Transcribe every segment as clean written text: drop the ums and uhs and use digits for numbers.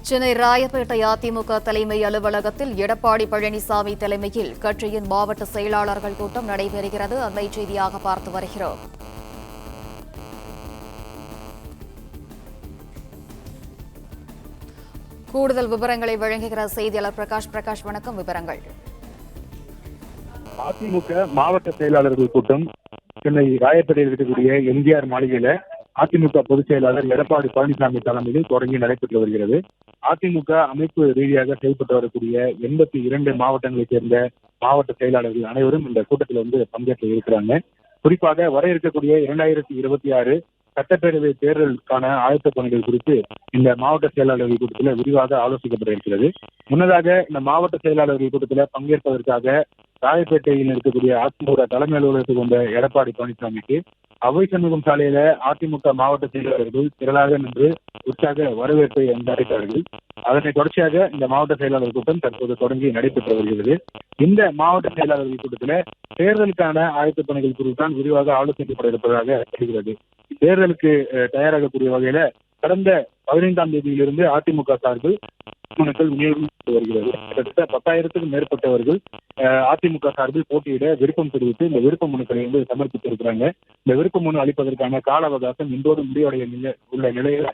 சென்னை ராயப்பேட்டை அதிமுக தலைமை அலுவலகத்தில் எடப்பாடி பழனிசாமி தலைமையில் கட்சியின் மாவட்ட செயலாளர்கள் கூட்டம் நடைபெறுகிறது. அண்மை செய்தியாக பார்த்து வருகிறோம். கூடுதல் விவரங்களை வழங்குகிற செய்தியாளர் பிரகாஷ். வணக்கம். விவரங்கள். அதிமுக மாவட்ட செயலாளர்கள் கூட்டம் சென்னை ராயப்பேட்டையில் இருக்கக்கூடிய எம்ஜிஆர் மாளிகையில அதிமுக பொதுச் செயலாளர் எடப்பாடி பழனிசாமி தலைமையில் தொடங்கி நடைபெற்று வருகிறது. அதிமுக அமைப்பு ரீதியாக செயல்பட்டு வரக்கூடிய 82 மாவட்டங்களைச் சேர்ந்த மாவட்ட செயலாளர்கள் அனைவரும் இந்த கூட்டத்தில் பங்கேற்று இருக்கிறாங்க. குறிப்பாக வர இருக்கக்கூடிய 2026 சட்டப்பேரவை தேர்தலுக்கான ஆயத்த பணிகள் குறித்து இந்த மாவட்ட செயலாளர்கள் கூட்டத்தில் விரிவாக ஆலோசிக்கப்பட இருக்கிறது. முன்னதாக இந்த மாவட்ட செயலாளர்கள் கூட்டத்தில் பங்கேற்பதற்காக ராயப்பேட்டையில் இருக்கக்கூடிய அதிமுக தலைமை அலுவலகத்துக்கு வந்த எடப்பாடி பழனிசாமிக்கு அவை சண்முகம் சாலையில அதிமுக மாவட்ட செயலாளர்கள் திரளாக நின்று உற்சாக வரவேற்பை அளித்தார்கள். அதனை தொடர்ச்சியாக இந்த மாவட்ட செயலாளர் கூட்டம் தற்போது தொடங்கி நடைபெற்று வருகிறது. இந்த மாவட்ட செயலாளர்கள் கூட்டத்தில் தேர்தலுக்கான ஆயத்த பணிகள் குறித்து தான் விரிவாக ஆலோசிக்கப்பட இருப்பதாக தெரிகிறது. தேர்தலுக்கு தயாராகக்கூடிய வகையில கடந்த 15ஆம் தேதியிலிருந்து அதிமுக சார்பில் மனுக்கள் விநியோகித்து வருகிறது. கிட்டத்தட்ட 10,000க்கும் மேற்பட்டவர்கள் அதிமுக சார்பில் போட்டியிட விருப்பம் தெரிவித்து இந்த விருப்ப மனுக்களை சமர்ப்பித்திருக்கிறாங்க. இந்த விருப்ப மனு அளிப்பதற்கான கால அவகாசம் இன்றோடு முடிவடைய உள்ள நிலையில்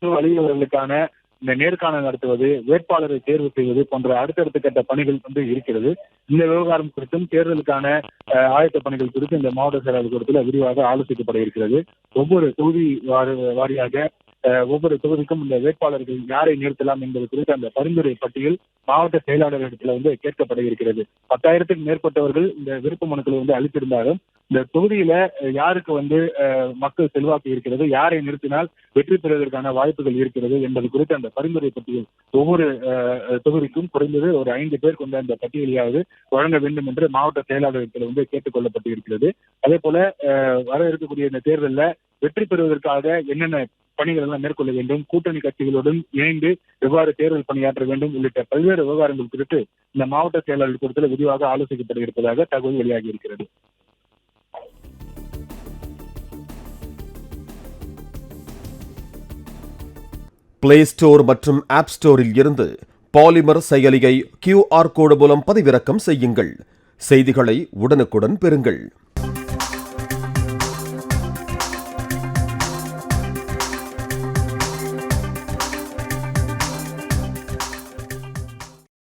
அளித்தவர்களுக்கான இந்த நேர்காணல் நடத்துவது, வேட்பாளரை தேர்வு செய்வது போன்ற அடுத்தடுத்த கட்ட பணிகள் இருக்கிறது. இந்த விவகாரம் குறித்தும் தேர்தலுக்கான ஆயத்த பணிகள் குறித்து இந்த மாவட்ட செயலாளர் கூட்டத்தில் விரிவாக ஆலோசிக்கப்பட இருக்கிறது. ஒவ்வொரு தொகுதி வாரியாக ஒவ்வொரு தொகுதிக்கும் இந்த வேட்பாளர்கள் யாரை நிறுத்தலாம் என்பது குறித்து அந்த பரிந்துரை பட்டியல் மாவட்ட செயலாளர்களிடத்துல கேட்கப்பட இருக்கிறது. 10,000க்கும் மேற்பட்டவர்கள் இந்த விருப்ப மனுக்களை அளித்திருந்தாலும் இந்த தொகுதியில யாருக்கு மக்கள் செல்வாக்கு இருக்கிறது, யாரை நிறுத்தினால் வெற்றி பெறுவதற்கான வாய்ப்புகள் இருக்கிறது என்பது குறித்து அந்த பரிந்துரை பட்டியல் ஒவ்வொரு தொகுதிக்கும் குறைந்தது ஒரு 5 பேர் கொண்ட அந்த பட்டியலையாவது வழங்க வேண்டும் என்று மாவட்ட செயலாளர்கள் கேட்டுக் கொள்ளப்பட்டு இருக்கிறது. அதே போல வர இருக்கக்கூடிய இந்த தேர்தலில் வெற்றி பெறுவதற்காக என்னென்ன பணிகள் எல்லாம் மேற்கொள்ள வேண்டும், கூட்டணி கட்சிகளுடன் இணைந்து எவ்வாறு தேர்தல் பணியாற்ற வேண்டும் உள்ளிட்ட பல்வேறு விவகாரங்கள் குறித்து இந்த மாவட்ட செயலாளர் கூட்டத்தில் விரிவாக ஆலோசிக்கப்பட இருப்பதாக தகவல் வெளியாகி இருக்கிறது. பிளே ஸ்டோர் மற்றும் ஆப் ஸ்டோரில் இருந்து பாலிமர் செயலியை QR கோடு மூலம் பதிவிறக்கம் செய்யுங்கள். செய்திகளை உடனுக்குடன் பெறுங்கள்.